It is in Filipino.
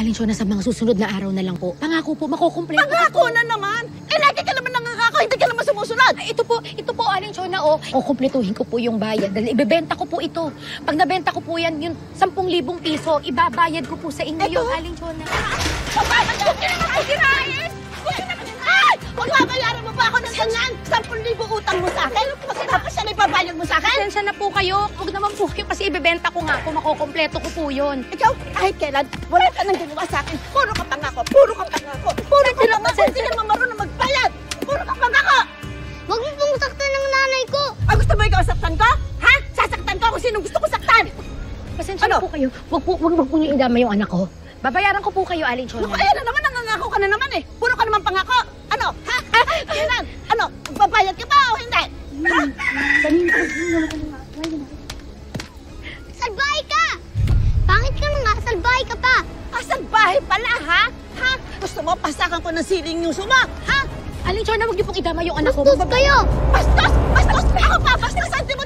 Aling Shona, sa mga susunod na araw na lang po. Pangako po, makukumpleto. Pangako na naman! Eh, lagi ka naman nangangako, hindi ka naman sumusunod! Ay, ito po, Aling Shona, oh. Kukumpletuhin ko po yung bayad. Dahil ibebenta ko po ito. Pag nabenta ko po yan, yung 10,000 piso, ibabayad ko po sa inyo yung Aling Shona. Bakit huwag ka naman kukirain? Huwag ka naman kukirain! Magbabayaran mo ba ako ng ganyan? 10,000 utang mo sa akin? Pagkatapos siya na ibabayad mo sa akin? Pasensya na po kayo. Huwag naman po kayo kasi ibebenta ko nga po. Makukumpleto ko po yun. Ikaw, kahit kailan, wala ka nang ginawa sa akin. Puro ka pangako, puro ka pangako, puro ka pangako. Hindi ka naman marunong magbayad. Puro ka pangako. Huwag mo pong saktan ng nanay ko! Ah, gusto mo ikaw saktan ko? Ha? Sasaktan ko kung sinong gusto ko saktan. Pasensya Ano? na po kayo. Huwag po niyo idama yung anak ko. Babayaran ko po kayo, Aling Shona. Naku, ayan na naman, nangangako ka na naman eh. Puro ka naman pangako. Ano? Ha? Kailan? Ano? Magbabayad ka ba o hindi? Ha? Salbahay ka! Pangit ka na nga, salbahay ka pa! Asang bahay pala, ha? Ha? Gusto mo pasakan ko ng siling yung suma? Ha? Aling Shona, huwag niyo pong idama yung anak ko. Bastos kayo! Bastos! Bastos! Ako pa! Bastos! Saan mo